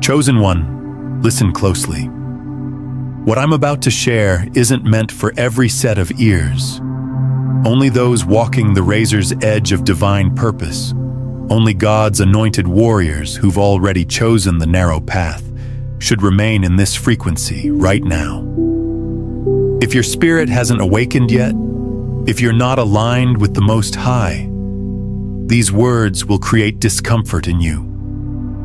Chosen one, listen closely. What I'm about to share isn't meant for every set of ears. Only those walking the razor's edge of divine purpose, only God's anointed warriors who've already chosen the narrow path, should remain in this frequency right now. If your spirit hasn't awakened yet, if you're not aligned with the Most High, these words will create discomfort in you,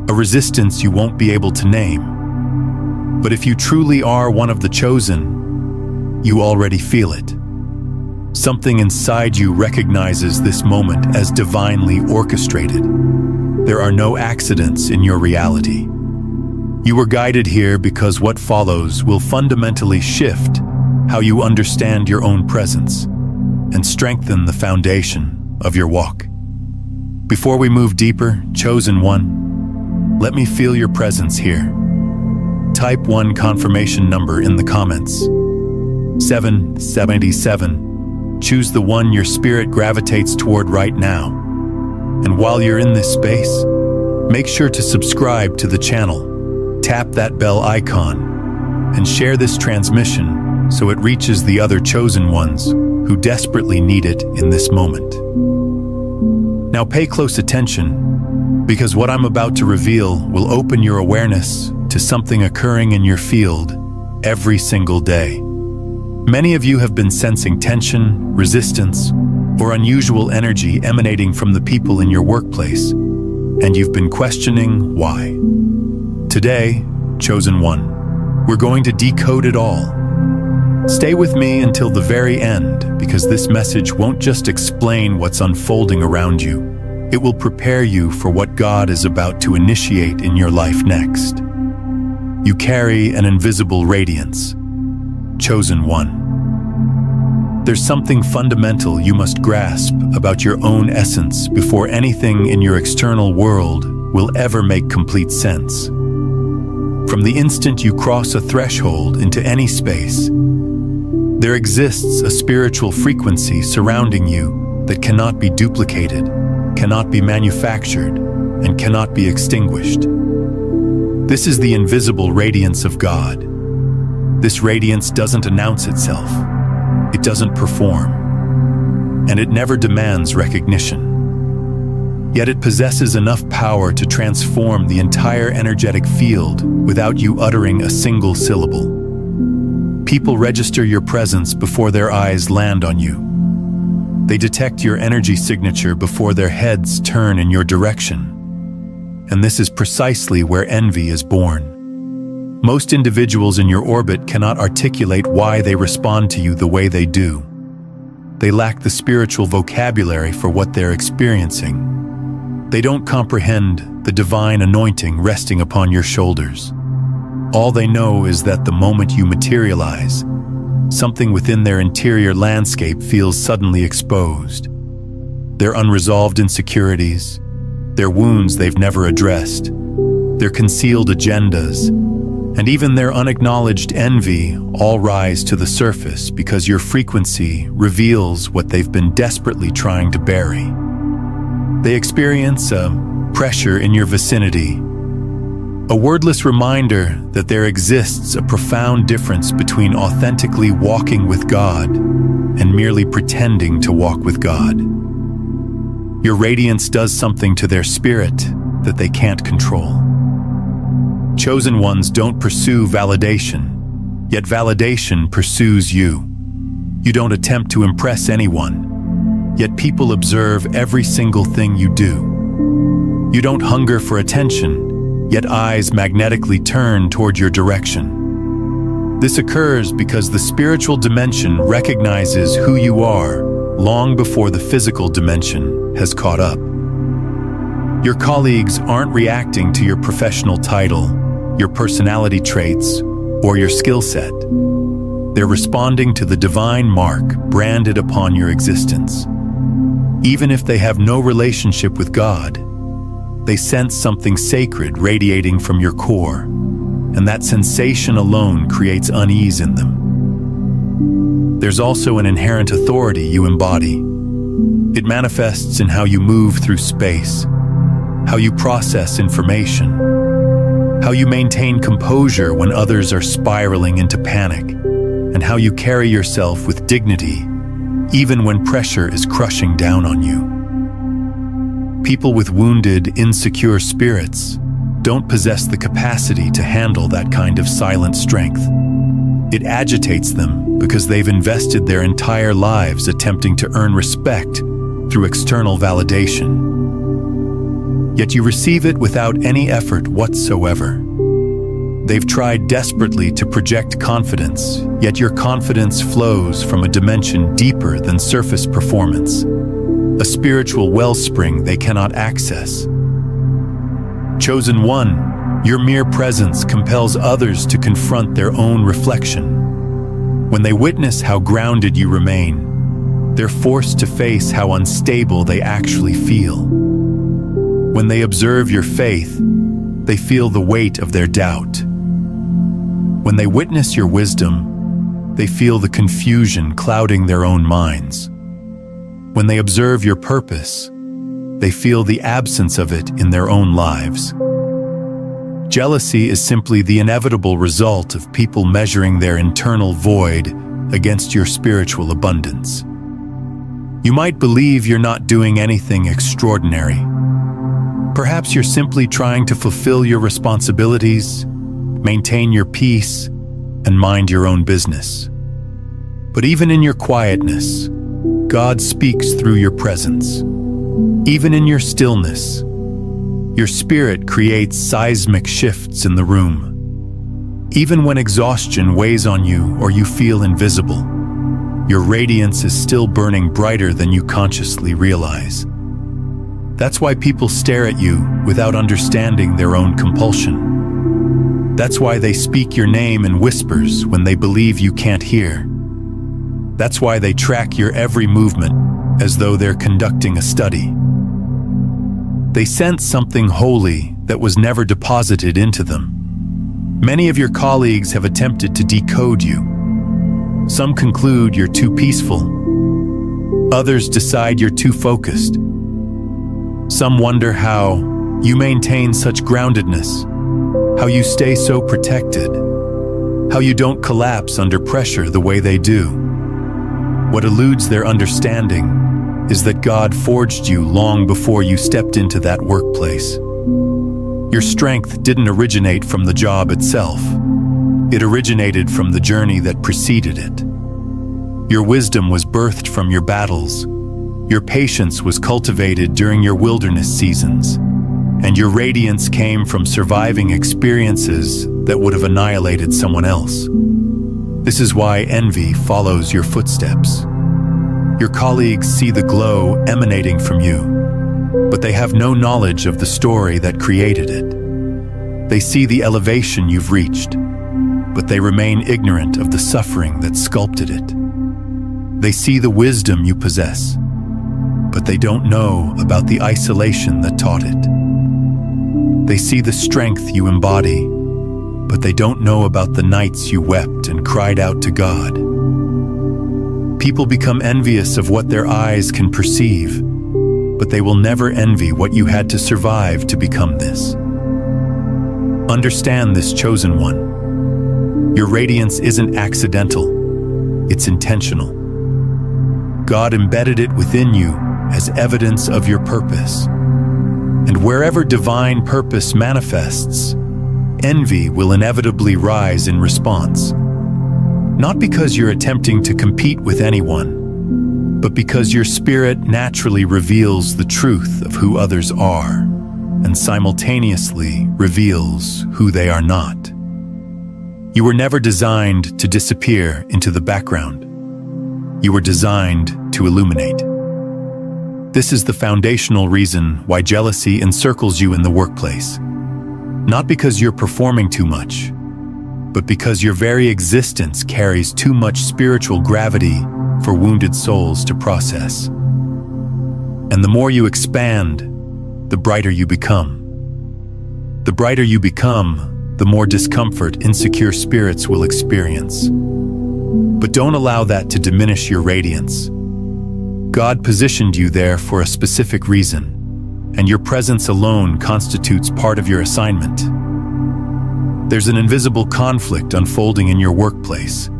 a resistance you won't be able to name. But if you truly are one of the chosen, you already feel it. Something inside you recognizes this moment as divinely orchestrated. There are no accidents in your reality. You were guided here because what follows will fundamentally shift how you understand your own presence and strengthen the foundation of your walk. Before we move deeper, Chosen One, let me feel your presence here. Type 1 confirmation number in the comments. 777. Choose the one your spirit gravitates toward right now. And while you're in this space, make sure to subscribe to the channel. Tap that bell icon and share this transmission so it reaches the other chosen ones who desperately need it in this moment. Now pay close attention, because what I'm about to reveal will open your awareness to something occurring in your field every single day. Many of you have been sensing tension, resistance, or unusual energy emanating from the people in your workplace, and you've been questioning why. Today, Chosen One, we're going to decode it all. Stay with me until the very end, because this message won't just explain what's unfolding around you. It will prepare you for what God is about to initiate in your life next. You carry an invisible radiance. Chosen One. There's something fundamental you must grasp about your own essence before anything in your external world will ever make complete sense. From the instant you cross a threshold into any space, there exists a spiritual frequency surrounding you that cannot be duplicated, cannot be manufactured, and cannot be extinguished. This is the invisible radiance of God. This radiance doesn't announce itself, it doesn't perform, and it never demands recognition. Yet it possesses enough power to transform the entire energetic field without you uttering a single syllable. People register your presence before their eyes land on you. They detect your energy signature before their heads turn in your direction. And this is precisely where envy is born. Most individuals in your orbit cannot articulate why they respond to you the way they do. They lack the spiritual vocabulary for what they're experiencing. They don't comprehend the divine anointing resting upon your shoulders. All they know is that the moment you materialize, something within their interior landscape feels suddenly exposed. Their unresolved insecurities, their wounds they've never addressed, their concealed agendas, and even their unacknowledged envy all rise to the surface because your frequency reveals what they've been desperately trying to bury. They experience a pressure in your vicinity, a wordless reminder that there exists a profound difference between authentically walking with God and merely pretending to walk with God. Your radiance does something to their spirit that they can't control. Chosen ones don't pursue validation, yet validation pursues you. You don't attempt to impress anyone, yet people observe every single thing you do. You don't hunger for attention, yet eyes magnetically turn toward your direction. This occurs because the spiritual dimension recognizes who you are long before the physical dimension has caught up. Your colleagues aren't reacting to your professional title, your personality traits, or your skill set. They're responding to the divine mark branded upon your existence. Even if they have no relationship with God, they sense something sacred radiating from your core, and that sensation alone creates unease in them. There's also an inherent authority you embody. It manifests in how you move through space, how you process information, how you maintain composure when others are spiraling into panic, and how you carry yourself with dignity even when pressure is crushing down on you. People with wounded, insecure spirits don't possess the capacity to handle that kind of silent strength. It agitates them because they've invested their entire lives attempting to earn respect through external validation. Yet you receive it without any effort whatsoever. They've tried desperately to project confidence, yet your confidence flows from a dimension deeper than surface performance, a spiritual wellspring they cannot access. Chosen one, your mere presence compels others to confront their own reflection. When they witness how grounded you remain, they're forced to face how unstable they actually feel. When they observe your faith, they feel the weight of their doubt. When they witness your wisdom, they feel the confusion clouding their own minds. When they observe your purpose, they feel the absence of it in their own lives. Jealousy is simply the inevitable result of people measuring their internal void against your spiritual abundance. You might believe you're not doing anything extraordinary. Perhaps you're simply trying to fulfill your responsibilities, maintain your peace, and mind your own business. But even in your quietness, God speaks through your presence. Even in your stillness, your spirit creates seismic shifts in the room. Even when exhaustion weighs on you or you feel invisible, your radiance is still burning brighter than you consciously realize. That's why people stare at you without understanding their own compulsion. That's why they speak your name in whispers when they believe you can't hear. That's why they track your every movement as though they're conducting a study. They sense something holy that was never deposited into them. Many of your colleagues have attempted to decode you. Some conclude you're too peaceful. Others decide you're too focused. Some wonder how you maintain such groundedness, how you stay so protected, how you don't collapse under pressure the way they do. What eludes their understanding is that God forged you long before you stepped into that workplace. Your strength didn't originate from the job itself. It originated from the journey that preceded it. Your wisdom was birthed from your battles. Your patience was cultivated during your wilderness seasons. And your radiance came from surviving experiences that would have annihilated someone else. This is why envy follows your footsteps. Your colleagues see the glow emanating from you, but they have no knowledge of the story that created it. They see the elevation you've reached, but they remain ignorant of the suffering that sculpted it. They see the wisdom you possess, but they don't know about the isolation that taught it. They see the strength you embody, but they don't know about the nights you wept and cried out to God. People become envious of what their eyes can perceive, but they will never envy what you had to survive to become this. Understand this, chosen one. Your radiance isn't accidental, it's intentional. God embedded it within you as evidence of your purpose. And wherever divine purpose manifests, envy will inevitably rise in response. Not because you're attempting to compete with anyone, but because your spirit naturally reveals the truth of who others are, and simultaneously reveals who they are not. You were never designed to disappear into the background. You were designed to illuminate. This is the foundational reason why jealousy encircles you in the workplace. Not because you're performing too much, but because your very existence carries too much spiritual gravity for wounded souls to process. And the more you expand, the brighter you become. The brighter you become, the more discomfort insecure spirits will experience. But don't allow that to diminish your radiance. God positioned you there for a specific reason, and your presence alone constitutes part of your assignment. There's an invisible conflict unfolding in your workplace.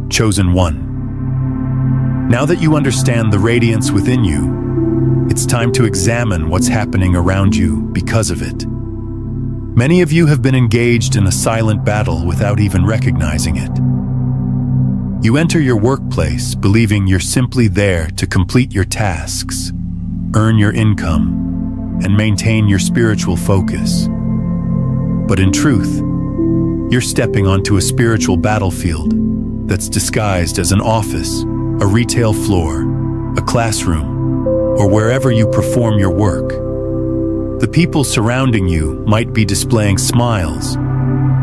Chosen one. Now that you understand the radiance within you, it's time to examine what's happening around you because of it. Many of you have been engaged in a silent battle without even recognizing it. You enter your workplace believing you're simply there to complete your tasks, earn your income, and maintain your spiritual focus. But in truth, you're stepping onto a spiritual battlefield that's disguised as an office, a retail floor, a classroom, or wherever you perform your work. The people surrounding you might be displaying smiles,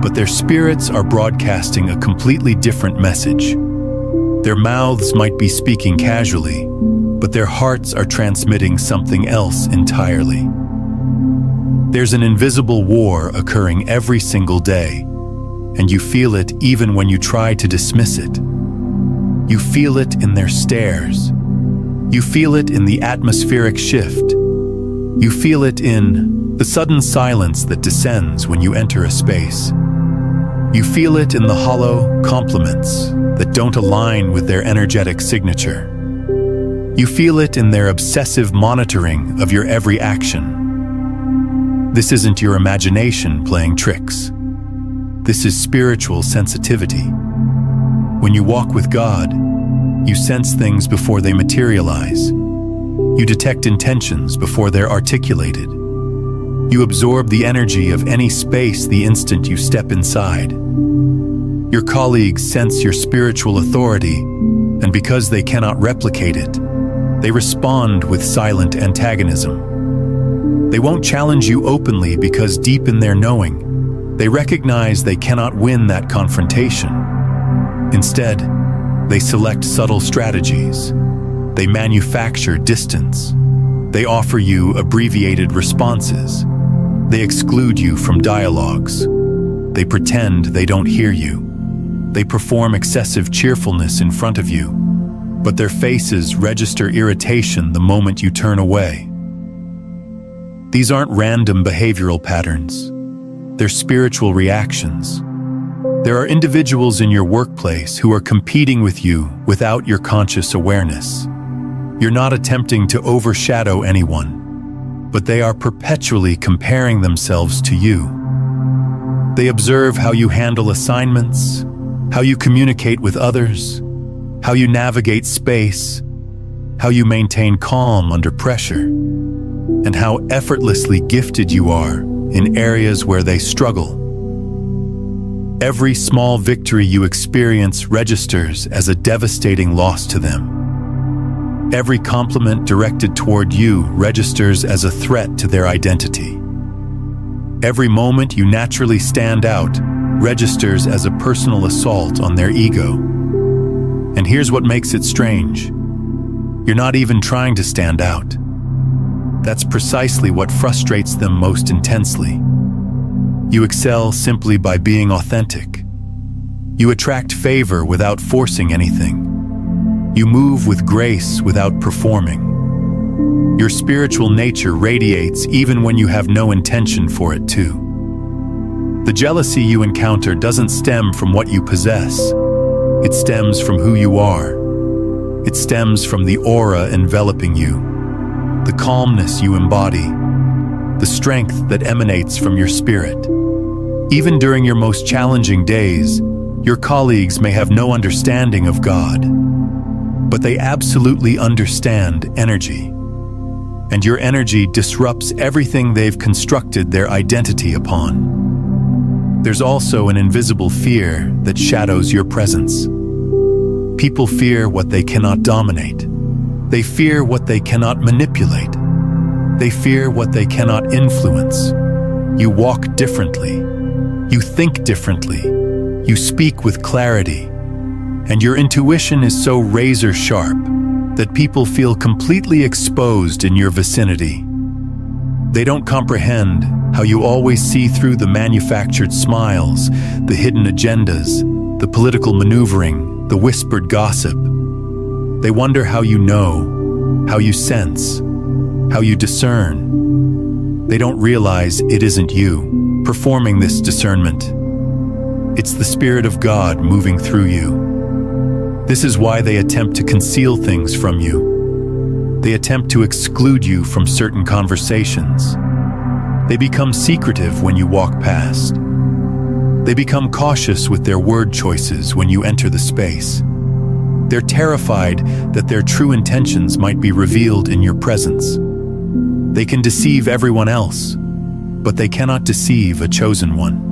but their spirits are broadcasting a completely different message. Their mouths might be speaking casually, but their hearts are transmitting something else entirely. There's an invisible war occurring every single day, and you feel it even when you try to dismiss it. You feel it in their stares. You feel it in the atmospheric shift. You feel it in the sudden silence that descends when you enter a space. You feel it in the hollow compliments that don't align with their energetic signature. You feel it in their obsessive monitoring of your every action. This isn't your imagination playing tricks. This is spiritual sensitivity. When you walk with God, you sense things before they materialize. You detect intentions before they're articulated. You absorb the energy of any space the instant you step inside. Your colleagues sense your spiritual authority, and because they cannot replicate it, they respond with silent antagonism. They won't challenge you openly because deep in their knowing, they recognize they cannot win that confrontation. Instead, they select subtle strategies. They manufacture distance. They offer you abbreviated responses. They exclude you from dialogues. They pretend they don't hear you. They perform excessive cheerfulness in front of you, but their faces register irritation the moment you turn away. These aren't random behavioral patterns. They're spiritual reactions. There are individuals in your workplace who are competing with you without your conscious awareness. You're not attempting to overshadow anyone, but they are perpetually comparing themselves to you. They observe how you handle assignments, how you communicate with others, how you navigate space, how you maintain calm under pressure, and how effortlessly gifted you are in areas where they struggle. Every small victory you experience registers as a devastating loss to them. Every compliment directed toward you registers as a threat to their identity. Every moment you naturally stand out registers as a personal assault on their ego. And here's what makes it strange. You're not even trying to stand out. That's precisely what frustrates them most intensely. You excel simply by being authentic. You attract favor without forcing anything. You move with grace without performing. Your spiritual nature radiates even when you have no intention for it to. The jealousy you encounter doesn't stem from what you possess. It stems from who you are. It stems from the aura enveloping you, the calmness you embody, the strength that emanates from your spirit. Even during your most challenging days, your colleagues may have no understanding of God, but they absolutely understand energy. And your energy disrupts everything they've constructed their identity upon. There's also an invisible fear that shadows your presence. People fear what they cannot dominate. They fear what they cannot manipulate. They fear what they cannot influence. You walk differently. You think differently. You speak with clarity. And your intuition is so razor sharp that people feel completely exposed in your vicinity. They don't comprehend how you always see through the manufactured smiles, the hidden agendas, the political maneuvering, the whispered gossip. They wonder how you know, how you sense, how you discern. They don't realize it isn't you performing this discernment. It's the Spirit of God moving through you. This is why they attempt to conceal things from you. They attempt to exclude you from certain conversations. They become secretive when you walk past. They become cautious with their word choices when you enter the space. They're terrified that their true intentions might be revealed in your presence. They can deceive everyone else, but they cannot deceive a chosen one.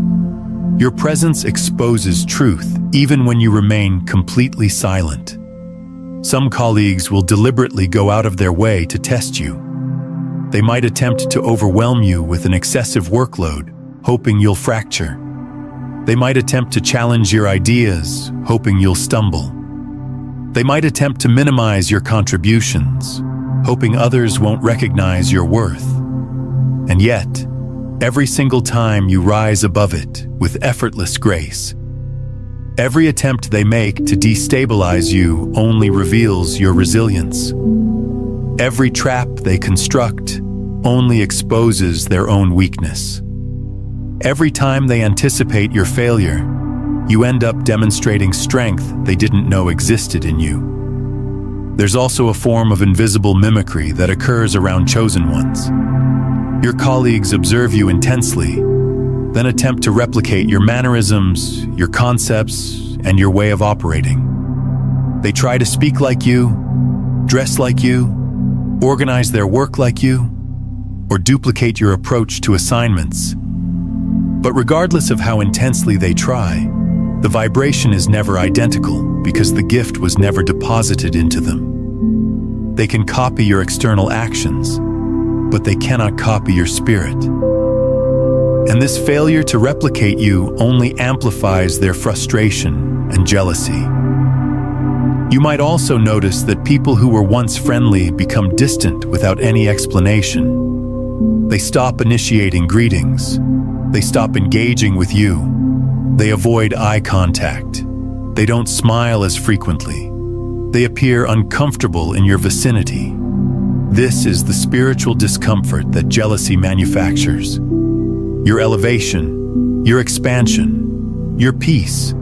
Your presence exposes truth even when you remain completely silent. Some colleagues will deliberately go out of their way to test you. They might attempt to overwhelm you with an excessive workload, hoping you'll fracture. They might attempt to challenge your ideas, hoping you'll stumble. They might attempt to minimize your contributions, hoping others won't recognize your worth. And yet, every single time you rise above it with effortless grace, every attempt they make to destabilize you only reveals your resilience. Every trap they construct only exposes their own weakness. Every time they anticipate your failure, you end up demonstrating strength they didn't know existed in you. There's also a form of invisible mimicry that occurs around chosen ones. Your colleagues observe you intensely, then attempt to replicate your mannerisms, your concepts, and your way of operating. They try to speak like you, dress like you, organize their work like you, or duplicate your approach to assignments. But regardless of how intensely they try, the vibration is never identical because the gift was never deposited into them. They can copy your external actions, but they cannot copy your spirit. And this failure to replicate you only amplifies their frustration and jealousy. You might also notice that people who were once friendly become distant without any explanation. They stop initiating greetings. They stop engaging with you. They avoid eye contact. They don't smile as frequently. They appear uncomfortable in your vicinity. This is the spiritual discomfort that jealousy manufactures. Your elevation, your expansion, your peace,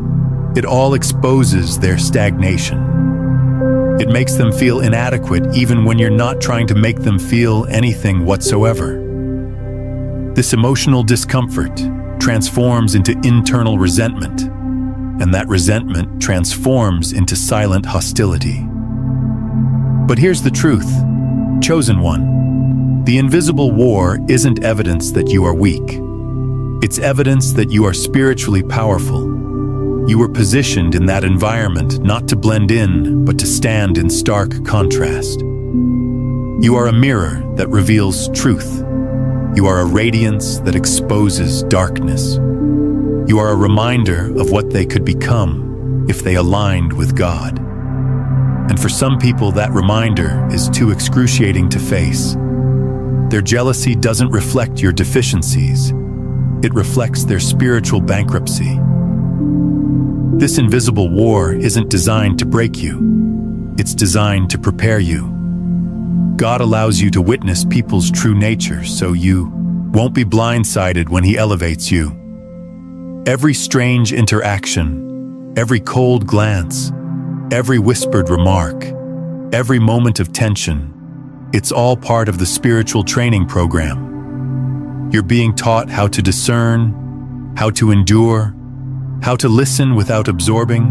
it all exposes their stagnation. It makes them feel inadequate even when you're not trying to make them feel anything whatsoever. This emotional discomfort transforms into internal resentment, and that resentment transforms into silent hostility. But here's the truth, chosen one. The invisible war isn't evidence that you are weak. It's evidence that you are spiritually powerful. You were positioned in that environment not to blend in, but to stand in stark contrast. You are a mirror that reveals truth. You are a radiance that exposes darkness. You are a reminder of what they could become if they aligned with God. And for some people, that reminder is too excruciating to face. Their jealousy doesn't reflect your deficiencies. It reflects their spiritual bankruptcy. This invisible war isn't designed to break you. It's designed to prepare you. God allows you to witness people's true nature so you won't be blindsided when He elevates you. Every strange interaction, every cold glance, every whispered remark, every moment of tension, it's all part of the spiritual training program. You're being taught how to discern, how to endure, how to listen without absorbing,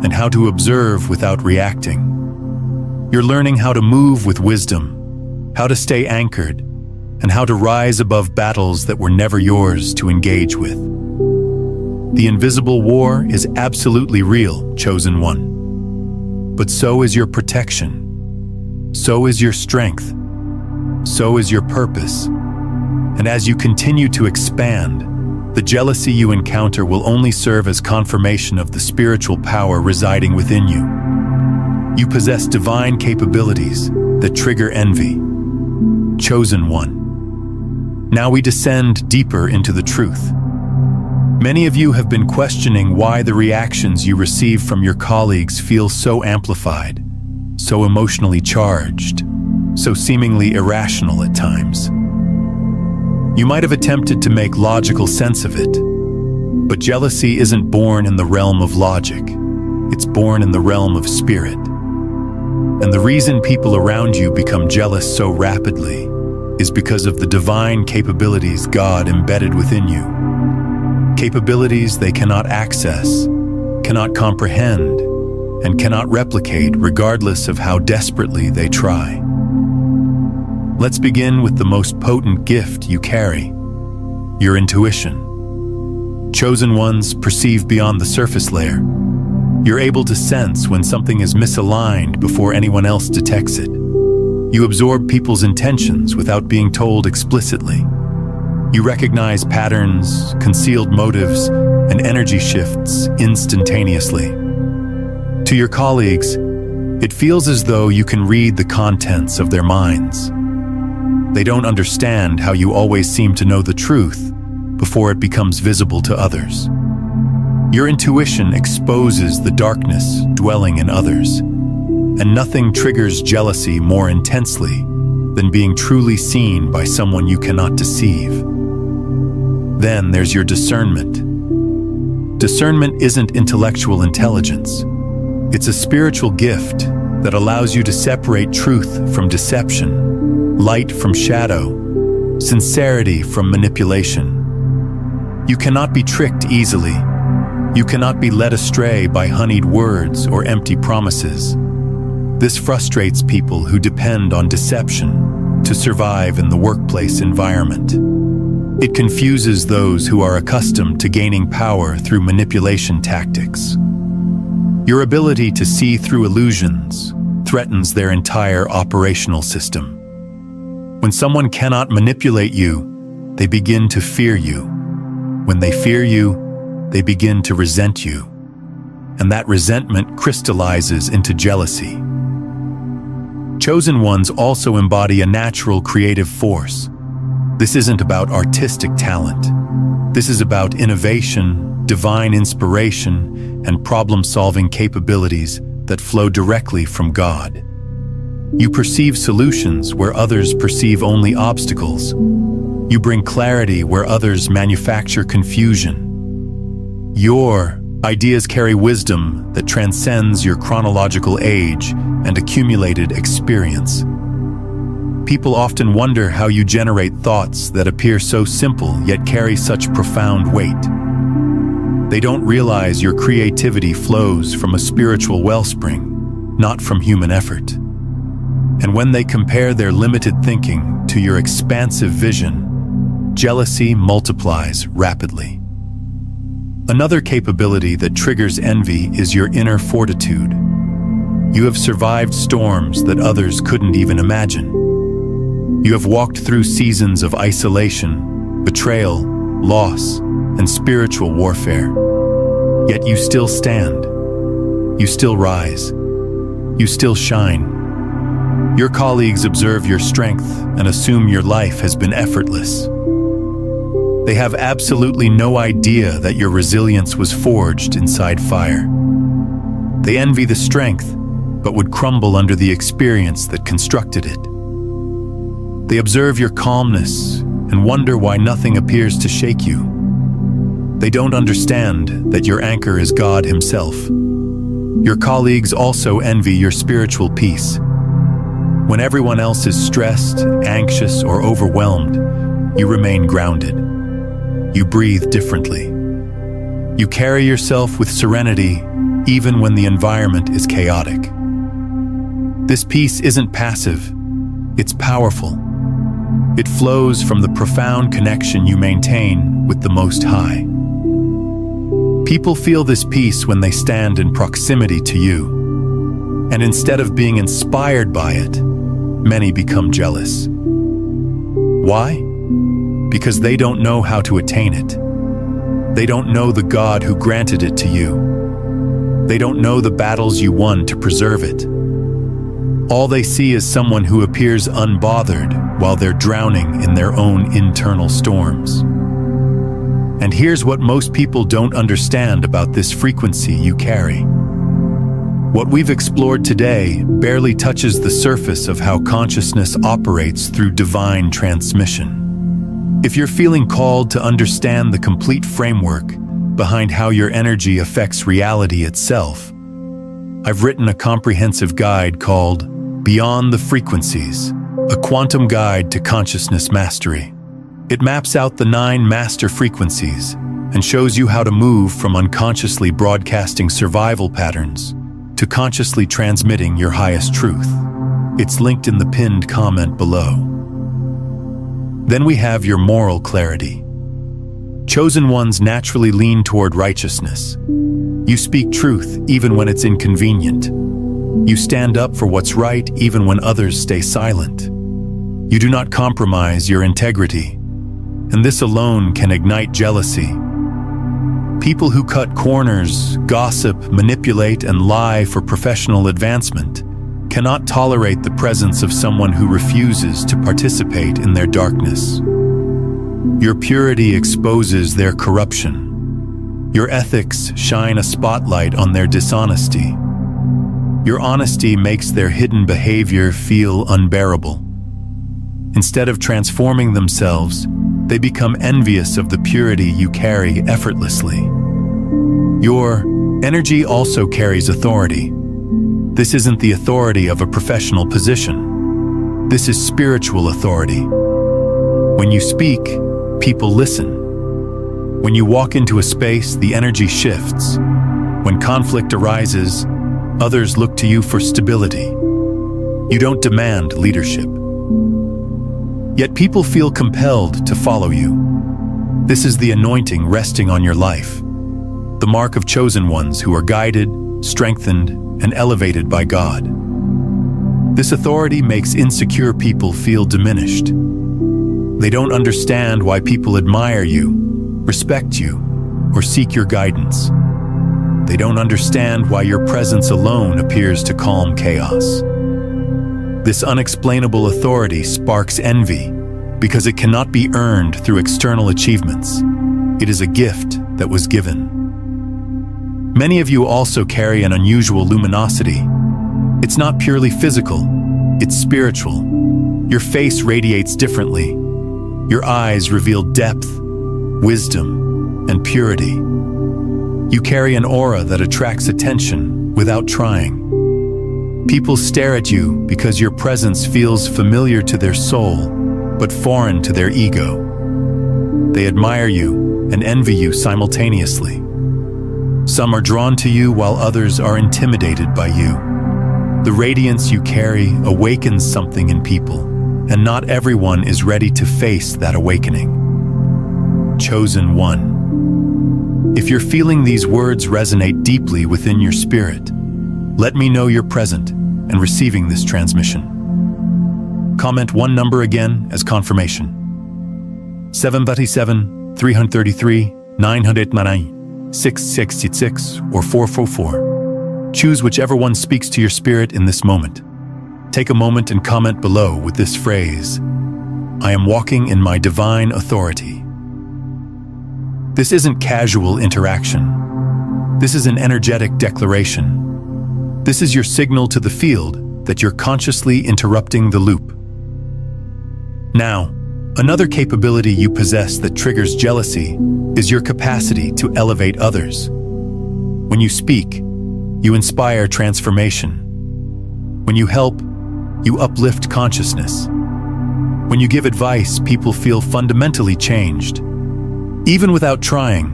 and how to observe without reacting. You're learning how to move with wisdom, how to stay anchored, and how to rise above battles that were never yours to engage with. The invisible war is absolutely real, chosen one. But so is your protection. So is your strength. So is your purpose. And as you continue to expand, the jealousy you encounter will only serve as confirmation of the spiritual power residing within you. You possess divine capabilities that trigger envy. Chosen one. Now we descend deeper into the truth. Many of you have been questioning why the reactions you receive from your colleagues feel so amplified, so emotionally charged, so seemingly irrational at times. You might have attempted to make logical sense of it. But jealousy isn't born in the realm of logic. It's born in the realm of spirit. And the reason people around you become jealous so rapidly is because of the divine capabilities God embedded within you. Capabilities they cannot access, cannot comprehend, and cannot replicate regardless of how desperately they try. Let's begin with the most potent gift you carry, your intuition. Chosen ones perceive beyond the surface layer. You're able to sense when something is misaligned before anyone else detects it. You absorb people's intentions without being told explicitly. You recognize patterns, concealed motives, and energy shifts instantaneously. To your colleagues, it feels as though you can read the contents of their minds. They don't understand how you always seem to know the truth before it becomes visible to others. Your intuition exposes the darkness dwelling in others, and nothing triggers jealousy more intensely than being truly seen by someone you cannot deceive. Then there's your discernment. Discernment isn't intellectual intelligence. It's a spiritual gift that allows you to separate truth from deception, light from shadow, sincerity from manipulation. You cannot be tricked easily. You cannot be led astray by honeyed words or empty promises. This frustrates people who depend on deception to survive in the workplace environment. It confuses those who are accustomed to gaining power through manipulation tactics. Your ability to see through illusions threatens their entire operational system. When someone cannot manipulate you, they begin to fear you. When they fear you, they begin to resent you, and that resentment crystallizes into jealousy. Chosen ones also embody a natural creative force. This isn't about artistic talent. This is about innovation, divine inspiration, and problem-solving capabilities that flow directly from God. You perceive solutions where others perceive only obstacles. You bring clarity where others manufacture confusion. Your ideas carry wisdom that transcends your chronological age and accumulated experience. People often wonder how you generate thoughts that appear so simple yet carry such profound weight. They don't realize your creativity flows from a spiritual wellspring, not from human effort. And when they compare their limited thinking to your expansive vision, jealousy multiplies rapidly. Another capability that triggers envy is your inner fortitude. You have survived storms that others couldn't even imagine. You have walked through seasons of isolation, betrayal, loss, and spiritual warfare. Yet you still stand. You still rise. You still shine. Your colleagues observe your strength and assume your life has been effortless. They have absolutely no idea that your resilience was forged inside fire. They envy the strength, but would crumble under the experience that constructed it. They observe your calmness and wonder why nothing appears to shake you. They don't understand that your anchor is God Himself. Your colleagues also envy your spiritual peace. When everyone else is stressed, anxious, or overwhelmed, you remain grounded. You breathe differently. You carry yourself with serenity even when the environment is chaotic. This peace isn't passive, it's powerful. It flows from the profound connection you maintain with the Most High. People feel this peace when they stand in proximity to you, and instead of being inspired by it, many become jealous. Why? Because they don't know how to attain it. They don't know the God who granted it to you. They don't know the battles you won to preserve it. All they see is someone who appears unbothered while they're drowning in their own internal storms. And here's what most people don't understand about this frequency you carry. What we've explored today barely touches the surface of how consciousness operates through divine transmission. If you're feeling called to understand the complete framework, behind how your energy affects reality itself, I've written a comprehensive guide called Beyond the Frequencies, a quantum guide to consciousness mastery. It maps out the 9 master frequencies and shows you how to move from unconsciously broadcasting survival patterns to consciously transmitting your highest truth. It's linked in the pinned comment below. Then we have your moral clarity. Chosen ones naturally lean toward righteousness. You speak truth even when it's inconvenient. You stand up for what's right even when others stay silent. You do not compromise your integrity, and this alone can ignite jealousy. People who cut corners, gossip, manipulate, and lie for professional advancement cannot tolerate the presence of someone who refuses to participate in their darkness. Your purity exposes their corruption. Your ethics shine a spotlight on their dishonesty. Your honesty makes their hidden behavior feel unbearable. Instead of transforming themselves, they become envious of the purity you carry effortlessly. Your energy also carries authority. This isn't the authority of a professional position. This is spiritual authority. When you speak, people listen. When you walk into a space, the energy shifts. When conflict arises, others look to you for stability. You don't demand leadership. Yet people feel compelled to follow you. This is the anointing resting on your life, the mark of chosen ones who are guided, strengthened, and elevated by God. This authority makes insecure people feel diminished. They don't understand why people admire you, respect you, or seek your guidance. They don't understand why your presence alone appears to calm chaos. This unexplainable authority sparks envy because it cannot be earned through external achievements. It is a gift that was given. Many of you also carry an unusual luminosity. It's not purely physical, it's spiritual. Your face radiates differently. Your eyes reveal depth, wisdom, and purity. You carry an aura that attracts attention without trying. People stare at you because your presence feels familiar to their soul, but foreign to their ego. They admire you and envy you simultaneously. Some are drawn to you while others are intimidated by you. The radiance you carry awakens something in people, and not everyone is ready to face that awakening. Chosen one. If you're feeling these words resonate deeply within your spirit, let me know you're present and receiving this transmission. Comment one number again as confirmation. 737, 333, 909, 666, or 444. Choose whichever one speaks to your spirit in this moment. Take a moment and comment below with this phrase, "I am walking in my divine authority." This isn't casual interaction. This is an energetic declaration. This is your signal to the field that you're consciously interrupting the loop. Now, another capability you possess that triggers jealousy is your capacity to elevate others. When you speak, you inspire transformation. When you help, you uplift consciousness. When you give advice, people feel fundamentally changed. Even without trying,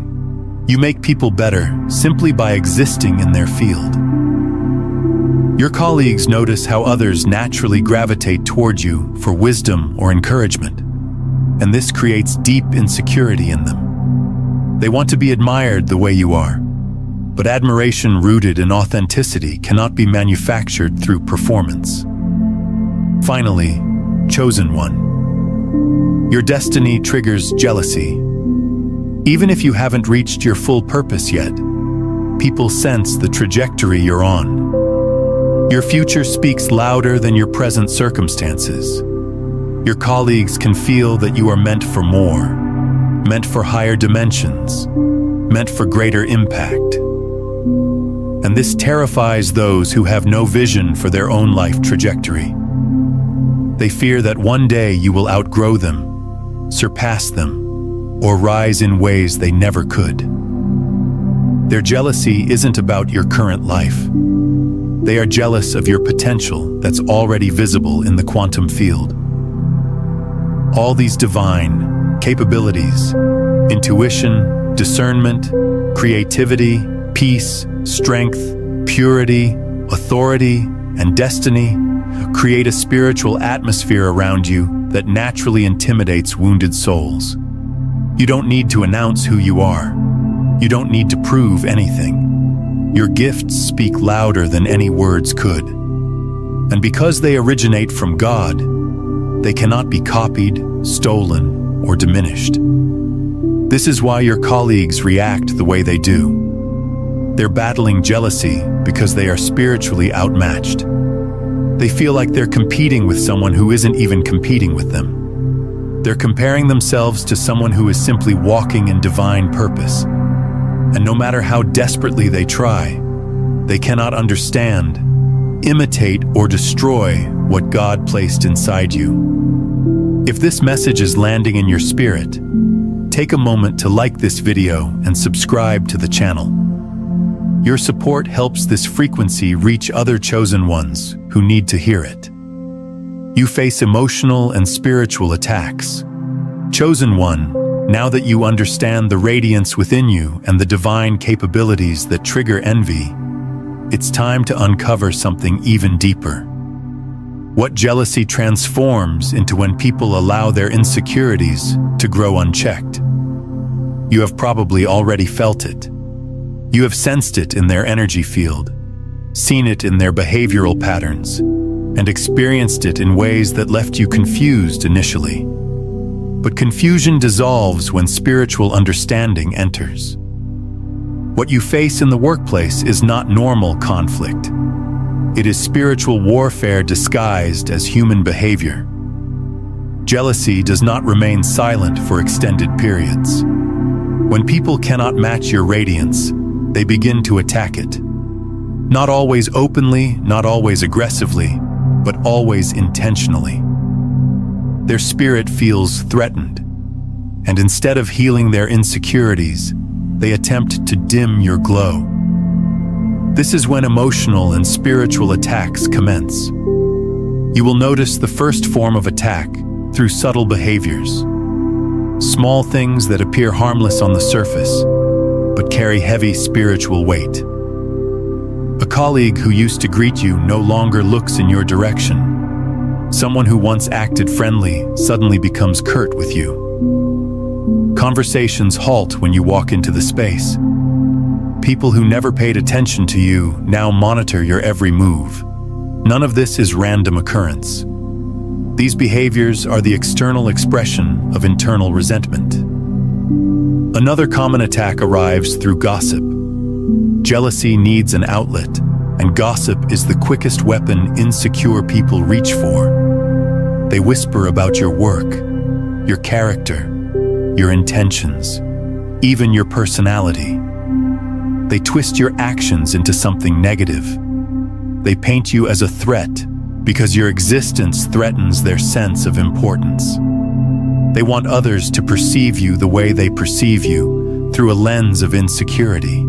you make people better simply by existing in their field. Your colleagues notice how others naturally gravitate toward you for wisdom or encouragement, and this creates deep insecurity in them. They want to be admired the way you are, but admiration rooted in authenticity cannot be manufactured through performance. Finally, chosen one. Your destiny triggers jealousy. Even if you haven't reached your full purpose yet, people sense the trajectory you're on. Your future speaks louder than your present circumstances. Your colleagues can feel that you are meant for more, meant for higher dimensions, meant for greater impact. And this terrifies those who have no vision for their own life trajectory. They fear that one day you will outgrow them, surpass them, or rise in ways they never could. Their jealousy isn't about your current life. They are jealous of your potential that's already visible in the quantum field. All these divine capabilities, intuition, discernment, creativity, peace, strength, purity, authority, and destiny, create a spiritual atmosphere around you that naturally intimidates wounded souls. You don't need to announce who you are. You don't need to prove anything. Your gifts speak louder than any words could. And because they originate from God, they cannot be copied, stolen, or diminished. This is why your colleagues react the way they do. They're battling jealousy because they are spiritually outmatched. They feel like they're competing with someone who isn't even competing with them. They're comparing themselves to someone who is simply walking in divine purpose. And no matter how desperately they try, they cannot understand, imitate, or destroy what God placed inside you. If this message is landing in your spirit, take a moment to like this video and subscribe to the channel. Your support helps this frequency reach other chosen ones who need to hear it. You face emotional and spiritual attacks. Chosen one, now that you understand the radiance within you and the divine capabilities that trigger envy, it's time to uncover something even deeper. What jealousy transforms into when people allow their insecurities to grow unchecked. You have probably already felt it. You have sensed it in their energy field, seen it in their behavioral patterns, and experienced it in ways that left you confused initially. But confusion dissolves when spiritual understanding enters. What you face in the workplace is not normal conflict. It is spiritual warfare disguised as human behavior. Jealousy does not remain silent for extended periods. When people cannot match your radiance, they begin to attack it. Not always openly, not always aggressively, but always intentionally. Their spirit feels threatened, and instead of healing their insecurities, they attempt to dim your glow. This is when emotional and spiritual attacks commence. You will notice the first form of attack through subtle behaviors. Small things that appear harmless on the surface, but carry heavy spiritual weight. A colleague who used to greet you no longer looks in your direction. Someone who once acted friendly suddenly becomes curt with you. Conversations halt when you walk into the space. People who never paid attention to you now monitor your every move. None of this is random occurrence. These behaviors are the external expression of internal resentment. Another common attack arrives through gossip. Jealousy needs an outlet, and gossip is the quickest weapon insecure people reach for. They whisper about your work, your character, your intentions, even your personality. They twist your actions into something negative. They paint you as a threat because your existence threatens their sense of importance. They want others to perceive you the way they perceive you, through a lens of insecurity.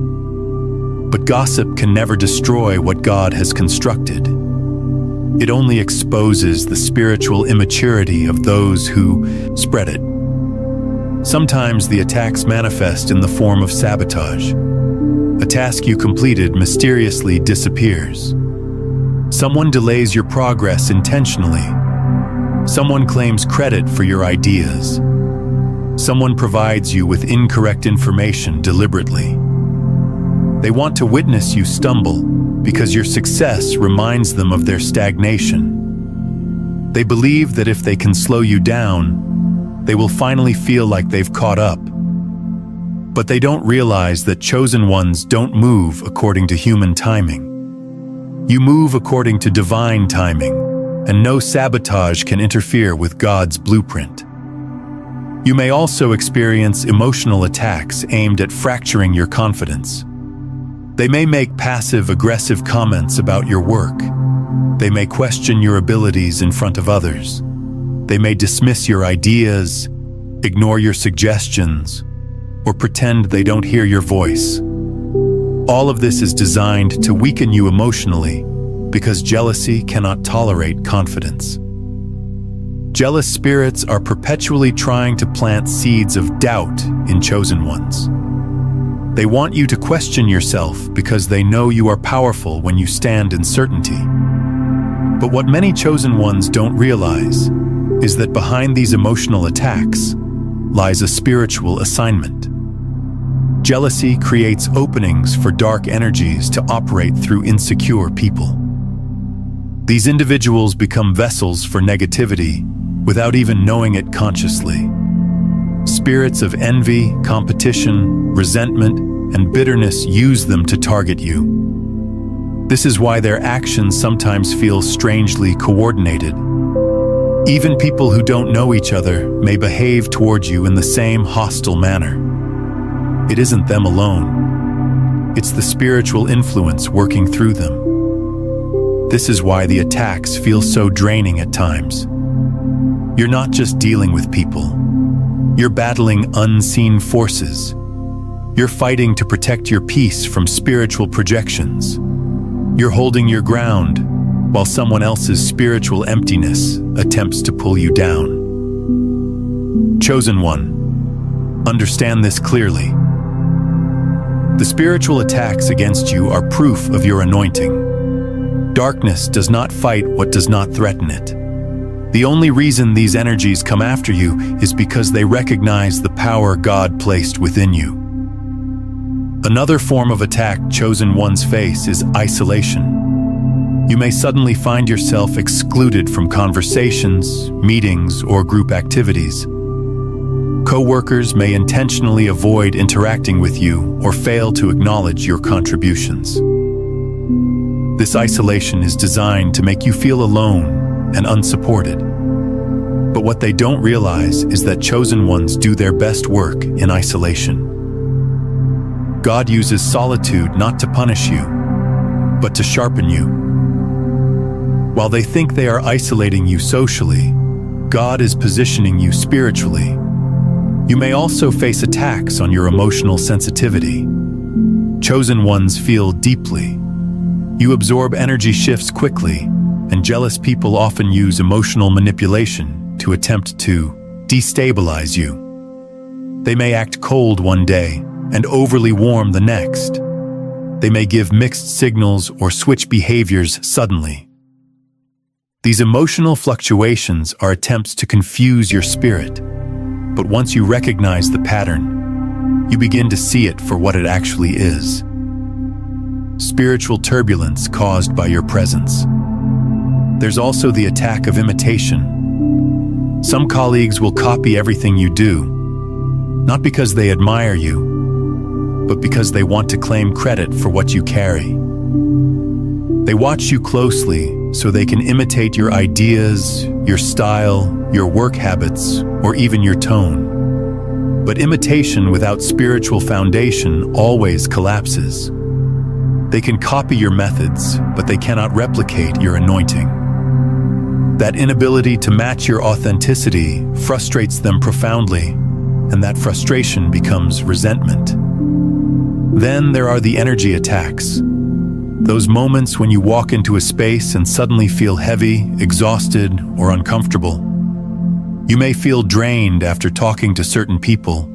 But gossip can never destroy what God has constructed. It only exposes the spiritual immaturity of those who spread it. Sometimes the attacks manifest in the form of sabotage. A task you completed mysteriously disappears. Someone delays your progress intentionally. Someone claims credit for your ideas. Someone provides you with incorrect information deliberately. They want to witness you stumble because your success reminds them of their stagnation. They believe that if they can slow you down, they will finally feel like they've caught up. But they don't realize that chosen ones don't move according to human timing. You move according to divine timing, and no sabotage can interfere with God's blueprint. You may also experience emotional attacks aimed at fracturing your confidence. They may make passive-aggressive comments about your work. They may question your abilities in front of others. They may dismiss your ideas, ignore your suggestions, or pretend they don't hear your voice. All of this is designed to weaken you emotionally because jealousy cannot tolerate confidence. Jealous spirits are perpetually trying to plant seeds of doubt in chosen ones. They want you to question yourself because they know you are powerful when you stand in certainty. But what many chosen ones don't realize is that behind these emotional attacks lies a spiritual assignment. Jealousy creates openings for dark energies to operate through insecure people. These individuals become vessels for negativity without even knowing it consciously. Spirits of envy, competition, resentment, and bitterness use them to target you. This is why their actions sometimes feel strangely coordinated. Even people who don't know each other may behave towards you in the same hostile manner. It isn't them alone. It's the spiritual influence working through them. This is why the attacks feel so draining at times. You're not just dealing with people. You're battling unseen forces. You're fighting to protect your peace from spiritual projections. You're holding your ground while someone else's spiritual emptiness attempts to pull you down. Chosen one, understand this clearly. The spiritual attacks against you are proof of your anointing. Darkness does not fight what does not threaten it. The only reason these energies come after you is because they recognize the power God placed within you. Another form of attack chosen ones face is isolation. You may suddenly find yourself excluded from conversations, meetings, or group activities. Co-workers may intentionally avoid interacting with you or fail to acknowledge your contributions. This isolation is designed to make you feel alone and unsupported. But what they don't realize is that chosen ones do their best work in isolation. God uses solitude not to punish you, but to sharpen you. While they think they are isolating you socially, God is positioning you spiritually. You may also face attacks on your emotional sensitivity. Chosen ones feel deeply. You absorb energy shifts quickly, and jealous people often use emotional manipulation to attempt to destabilize you. They may act cold one day and overly warm the next. They may give mixed signals or switch behaviors suddenly. These emotional fluctuations are attempts to confuse your spirit, but once you recognize the pattern, you begin to see it for what it actually is. Spiritual turbulence caused by your presence. There's also the attack of imitation. Some colleagues will copy everything you do, not because they admire you, but because they want to claim credit for what you carry. They watch you closely so they can imitate your ideas, your style, your work habits, or even your tone. But imitation without spiritual foundation always collapses. They can copy your methods, but they cannot replicate your anointing. That inability to match your authenticity frustrates them profoundly, and that frustration becomes resentment. Then there are the energy attacks. Those moments when you walk into a space and suddenly feel heavy, exhausted, or uncomfortable. You may feel drained after talking to certain people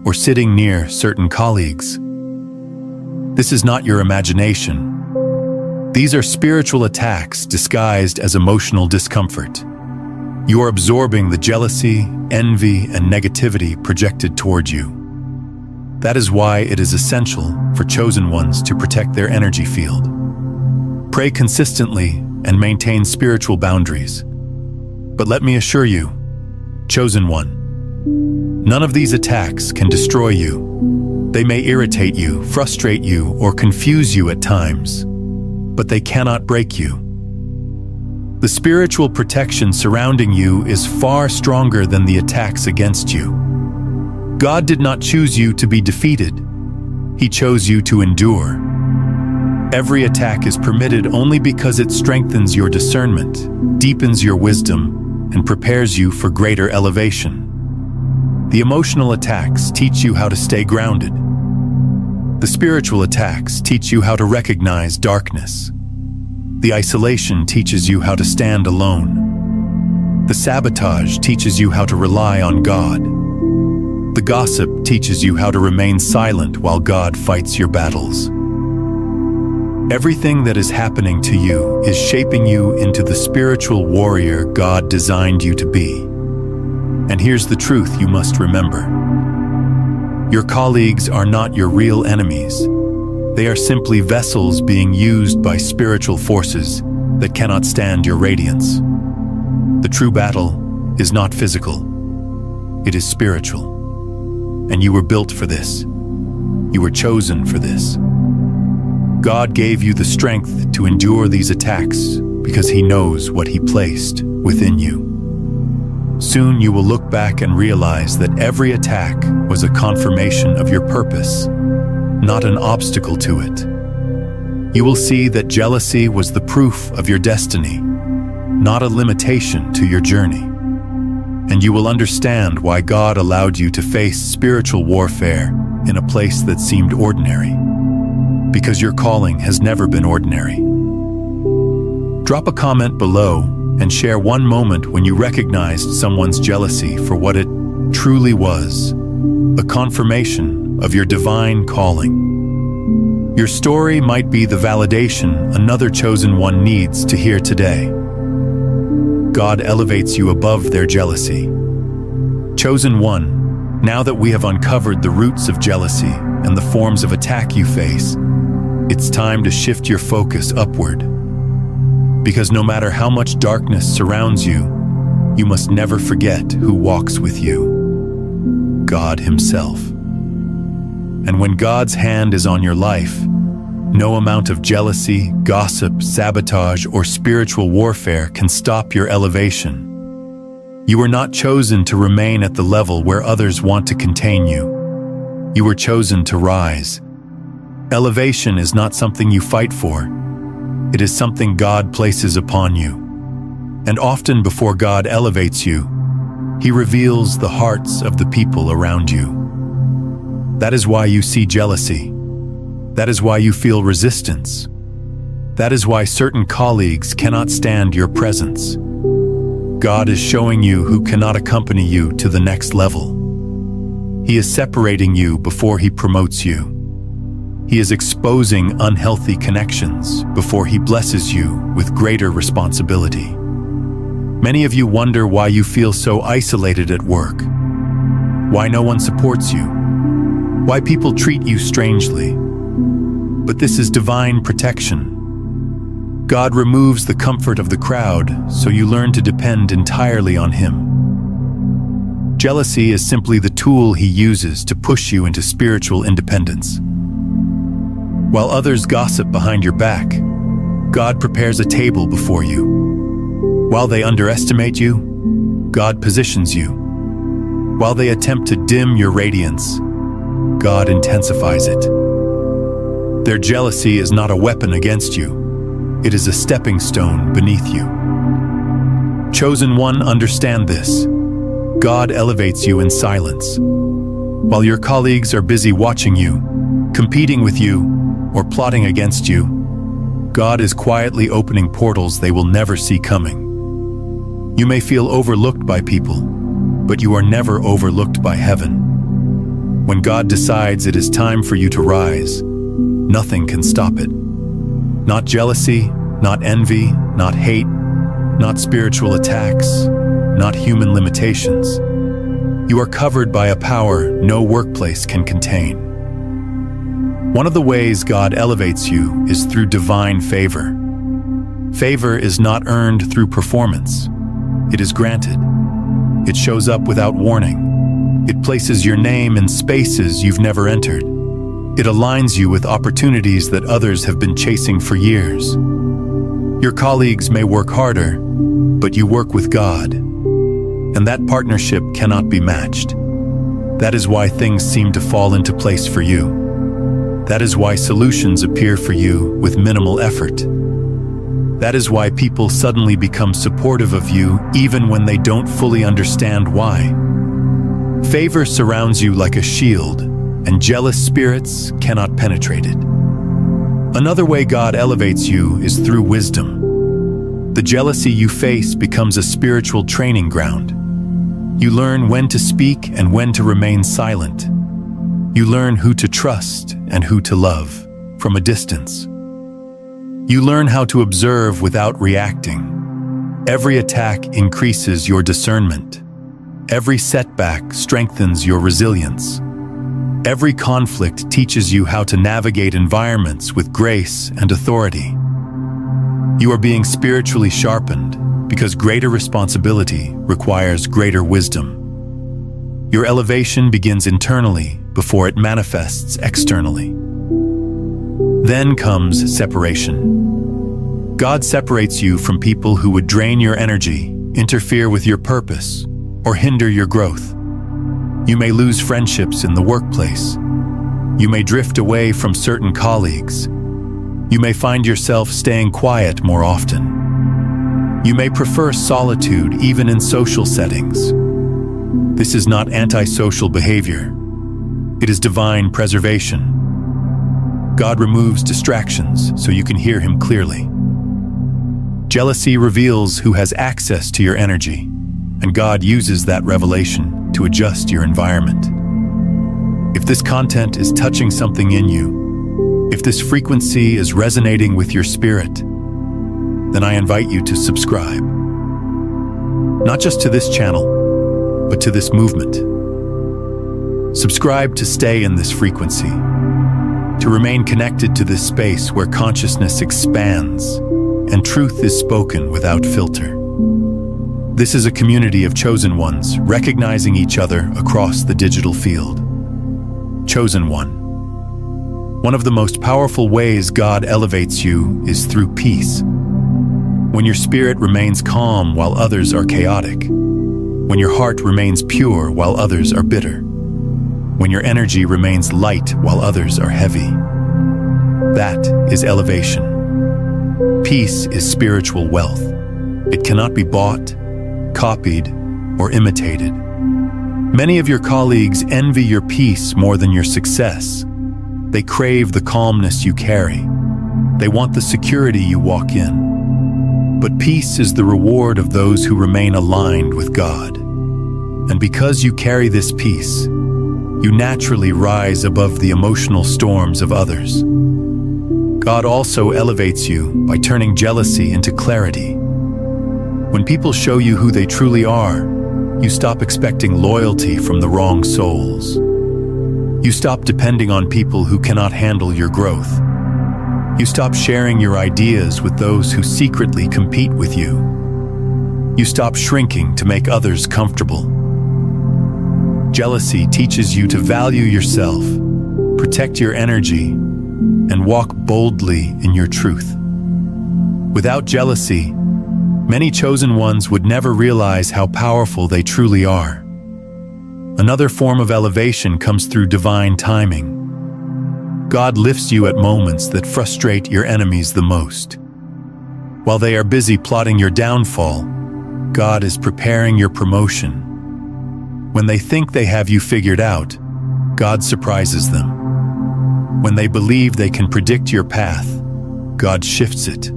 or sitting near certain colleagues. This is not your imagination. These are spiritual attacks disguised as emotional discomfort. You are absorbing the jealousy, envy, and negativity projected toward you. That is why it is essential for chosen ones to protect their energy field. Pray consistently and maintain spiritual boundaries. But let me assure you, chosen one, none of these attacks can destroy you. They may irritate you, frustrate you, or confuse you at times, but they cannot break you. The spiritual protection surrounding you is far stronger than the attacks against you. God did not choose you to be defeated. He chose you to endure. Every attack is permitted only because it strengthens your discernment, deepens your wisdom, and prepares you for greater elevation. The emotional attacks teach you how to stay grounded. The spiritual attacks teach you how to recognize darkness. The isolation teaches you how to stand alone. The sabotage teaches you how to rely on God. The gossip teaches you how to remain silent while God fights your battles. Everything that is happening to you is shaping you into the spiritual warrior God designed you to be. And here's the truth you must remember. Your colleagues are not your real enemies. They are simply vessels being used by spiritual forces that cannot stand your radiance. The true battle is not physical. It is spiritual. And you were built for this. You were chosen for this. God gave you the strength to endure these attacks because He knows what He placed within you. Soon you will look back and realize that every attack was a confirmation of your purpose, not an obstacle to it. You will see that jealousy was the proof of your destiny, not a limitation to your journey. And you will understand why God allowed you to face spiritual warfare in a place that seemed ordinary. Because your calling has never been ordinary. Drop a comment below and share one moment when you recognized someone's jealousy for what it truly was, a confirmation of your divine calling. Your story might be the validation another chosen one needs to hear today. God elevates you above their jealousy. Chosen one, now that we have uncovered the roots of jealousy and the forms of attack you face, it's time to shift your focus upward. Because no matter how much darkness surrounds you, you must never forget who walks with you: God Himself. And when God's hand is on your life, no amount of jealousy, gossip, sabotage, or spiritual warfare can stop your elevation. You were not chosen to remain at the level where others want to contain you. You were chosen to rise. Elevation is not something you fight for. It is something God places upon you. And often before God elevates you, He reveals the hearts of the people around you. That is why you see jealousy. That is why you feel resistance. That is why certain colleagues cannot stand your presence. God is showing you who cannot accompany you to the next level. He is separating you before He promotes you. He is exposing unhealthy connections before He blesses you with greater responsibility. Many of you wonder why you feel so isolated at work, why no one supports you, why people treat you strangely. But this is divine protection. God removes the comfort of the crowd so you learn to depend entirely on Him. Jealousy is simply the tool He uses to push you into spiritual independence. While others gossip behind your back, God prepares a table before you. While they underestimate you, God positions you. While they attempt to dim your radiance, God intensifies it. Their jealousy is not a weapon against you. It is a stepping stone beneath you. Chosen one, understand this. God elevates you in silence. While your colleagues are busy watching you, competing with you, or plotting against you, God is quietly opening portals they will never see coming. You may feel overlooked by people, but you are never overlooked by heaven. When God decides it is time for you to rise, nothing can stop it. Not jealousy, not envy, not hate, not spiritual attacks, not human limitations. You are covered by a power no workplace can contain. One of the ways God elevates you is through divine favor. Favor is not earned through performance. It is granted. It shows up without warning. It places your name in spaces you've never entered. It aligns you with opportunities that others have been chasing for years. Your colleagues may work harder, but you work with God. And that partnership cannot be matched. That is why things seem to fall into place for you. That is why solutions appear for you with minimal effort. That is why people suddenly become supportive of you even when they don't fully understand why. Favor surrounds you like a shield, and jealous spirits cannot penetrate it. Another way God elevates you is through wisdom. The jealousy you face becomes a spiritual training ground. You learn when to speak and when to remain silent. You learn who to trust and who to love from a distance. You learn how to observe without reacting. Every attack increases your discernment. Every setback strengthens your resilience. Every conflict teaches you how to navigate environments with grace and authority. You are being spiritually sharpened because greater responsibility requires greater wisdom. Your elevation begins internally before it manifests externally. Then comes separation. God separates you from people who would drain your energy, interfere with your purpose, or hinder your growth. You may lose friendships in the workplace. You may drift away from certain colleagues. You may find yourself staying quiet more often. You may prefer solitude even in social settings. This is not antisocial behavior. It is divine preservation. God removes distractions so you can hear Him clearly. Jealousy reveals who has access to your energy, and God uses that revelation to adjust your environment. If this content is touching something in you, if this frequency is resonating with your spirit, then I invite you to subscribe. Not just to this channel, but to this movement. Subscribe to stay in this frequency, to remain connected to this space where consciousness expands and truth is spoken without filter. This is a community of chosen ones recognizing each other across the digital field. Chosen one. One of the most powerful ways God elevates you is through peace. When your spirit remains calm while others are chaotic. When your heart remains pure while others are bitter. When your energy remains light while others are heavy. That is elevation. Peace is spiritual wealth. It cannot be bought, copied, or imitated. Many of your colleagues envy your peace more than your success. They crave the calmness you carry. They want the security you walk in. But peace is the reward of those who remain aligned with God. And because you carry this peace, you naturally rise above the emotional storms of others. God also elevates you by turning jealousy into clarity. When people show you who they truly are, you stop expecting loyalty from the wrong souls. You stop depending on people who cannot handle your growth. You stop sharing your ideas with those who secretly compete with you. You stop shrinking to make others comfortable. Jealousy teaches you to value yourself, protect your energy, and walk boldly in your truth. Without jealousy, many chosen ones would never realize how powerful they truly are. Another form of elevation comes through divine timing. God lifts you at moments that frustrate your enemies the most. While they are busy plotting your downfall, God is preparing your promotion. When they think they have you figured out, God surprises them. When they believe they can predict your path, God shifts it.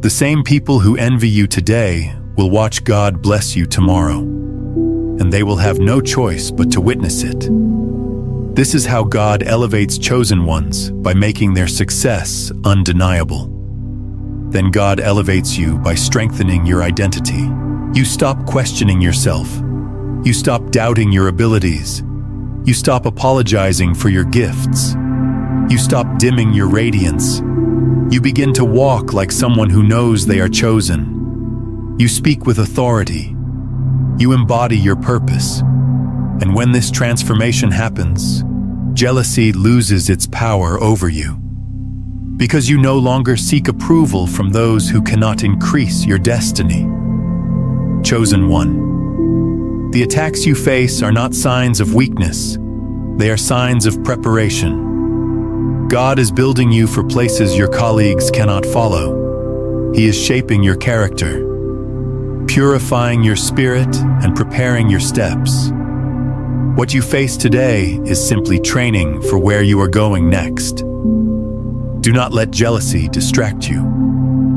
The same people who envy you today will watch God bless you tomorrow, and they will have no choice but to witness it. This is how God elevates chosen ones, by making their success undeniable. Then God elevates you by strengthening your identity. You stop questioning yourself. You stop doubting your abilities. You stop apologizing for your gifts. You stop dimming your radiance. You begin to walk like someone who knows they are chosen. You speak with authority. You embody your purpose. And when this transformation happens, jealousy loses its power over you. Because you no longer seek approval from those who cannot increase your destiny. Chosen one. The attacks you face are not signs of weakness. They are signs of preparation. God is building you for places your colleagues cannot follow. He is shaping your character, purifying your spirit, and preparing your steps. What you face today is simply training for where you are going next. Do not let jealousy distract you.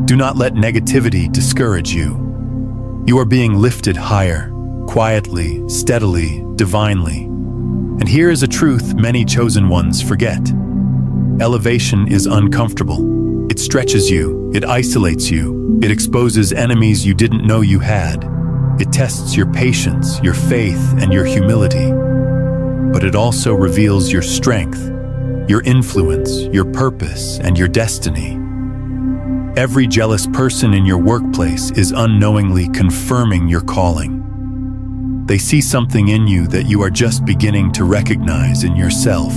Do not let negativity discourage you. You are being lifted higher, quietly, steadily, divinely. And here is a truth many chosen ones forget. Elevation is uncomfortable. It stretches you, it isolates you, it exposes enemies you didn't know you had. It tests your patience, your faith, and your humility. But it also reveals your strength, your influence, your purpose, and your destiny. Every jealous person in your workplace is unknowingly confirming your calling. They see something in you that you are just beginning to recognize in yourself.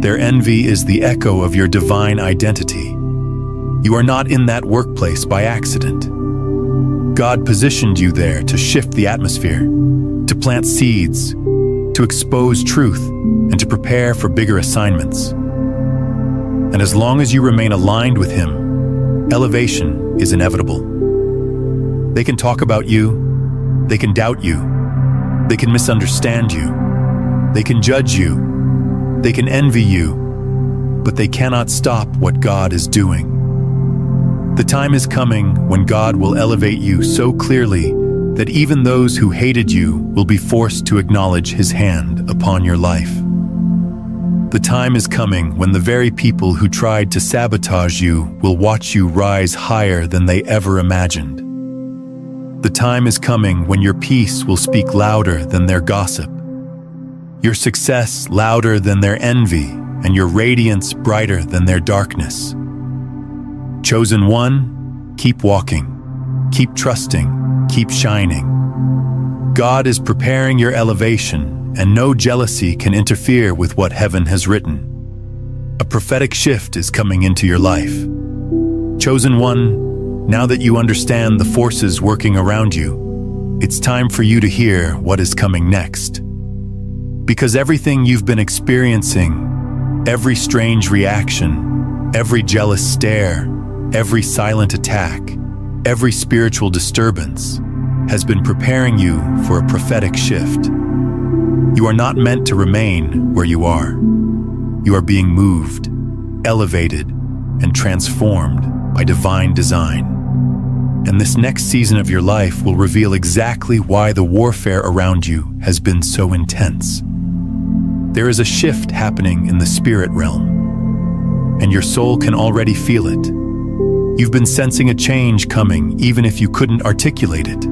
Their envy is the echo of your divine identity. You are not in that workplace by accident. God positioned you there to shift the atmosphere, to plant seeds, to expose truth, and to prepare for bigger assignments. And as long as you remain aligned with Him, elevation is inevitable. They can talk about you, they can doubt you, they can misunderstand you, they can judge you, they can envy you, but they cannot stop what God is doing. The time is coming when God will elevate you so clearly that even those who hated you will be forced to acknowledge His hand upon your life. The time is coming when the very people who tried to sabotage you will watch you rise higher than they ever imagined. The time is coming when your peace will speak louder than their gossip, your success louder than their envy, and your radiance brighter than their darkness. Chosen one, keep walking, keep trusting, keep shining. God is preparing your elevation, and no jealousy can interfere with what heaven has written. A prophetic shift is coming into your life. Chosen one, now that you understand the forces working around you, it's time for you to hear what is coming next. Because everything you've been experiencing, every strange reaction, every jealous stare, every silent attack, every spiritual disturbance, has been preparing you for a prophetic shift. You are not meant to remain where you are. You are being moved, elevated, and transformed by divine design. And this next season of your life will reveal exactly why the warfare around you has been so intense. There is a shift happening in the spirit realm, and your soul can already feel it. You've been sensing a change coming even if you couldn't articulate it.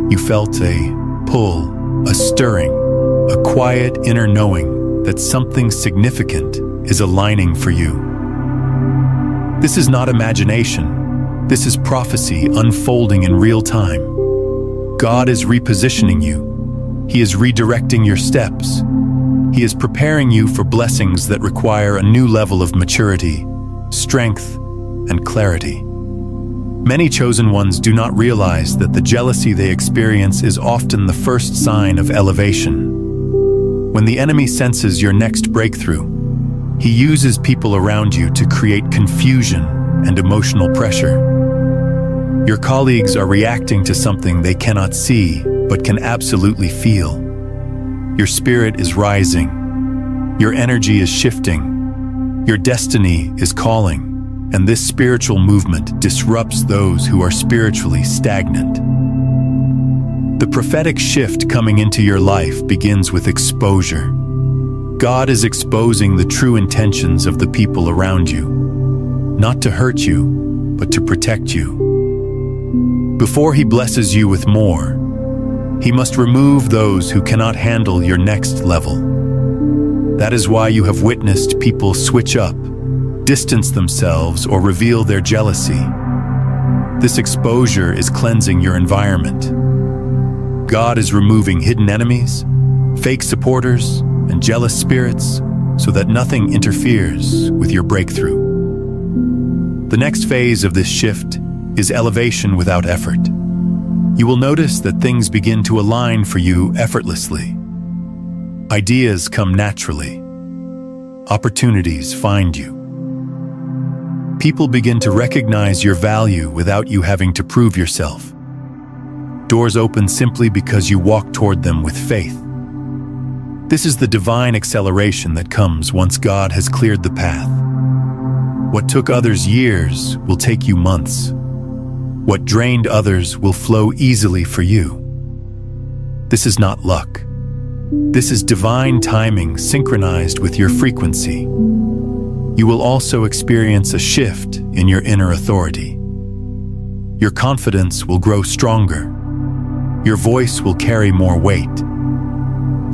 You felt a pull, a stirring, a quiet inner knowing that something significant is aligning for you. This is not imagination. This is prophecy unfolding in real time. God is repositioning you. He is redirecting your steps. He is preparing you for blessings that require a new level of maturity, strength, and clarity. Many chosen ones do not realize that the jealousy they experience is often the first sign of elevation. When the enemy senses your next breakthrough, he uses people around you to create confusion and emotional pressure. Your colleagues are reacting to something they cannot see, but can absolutely feel. Your spirit is rising. Your energy is shifting. Your destiny is calling. And this spiritual movement disrupts those who are spiritually stagnant. The prophetic shift coming into your life begins with exposure. God is exposing the true intentions of the people around you, not to hurt you, but to protect you. Before He blesses you with more, He must remove those who cannot handle your next level. That is why you have witnessed people switch up, distance themselves, or reveal their jealousy. This exposure is cleansing your environment. God is removing hidden enemies, fake supporters, and jealous spirits so that nothing interferes with your breakthrough. The next phase of this shift is elevation without effort. You will notice that things begin to align for you effortlessly. Ideas come naturally. Opportunities find you. People begin to recognize your value without you having to prove yourself. Doors open simply because you walk toward them with faith. This is the divine acceleration that comes once God has cleared the path. What took others years will take you months. What drained others will flow easily for you. This is not luck. This is divine timing synchronized with your frequency. You will also experience a shift in your inner authority. Your confidence will grow stronger. Your voice will carry more weight.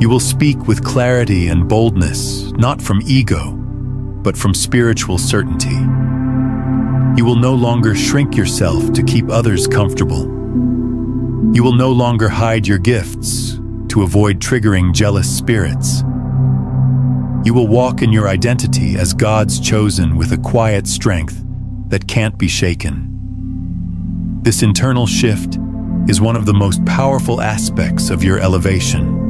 You will speak with clarity and boldness, not from ego, but from spiritual certainty. You will no longer shrink yourself to keep others comfortable. You will no longer hide your gifts to avoid triggering jealous spirits. You will walk in your identity as God's chosen with a quiet strength that can't be shaken. This internal shift is one of the most powerful aspects of your elevation.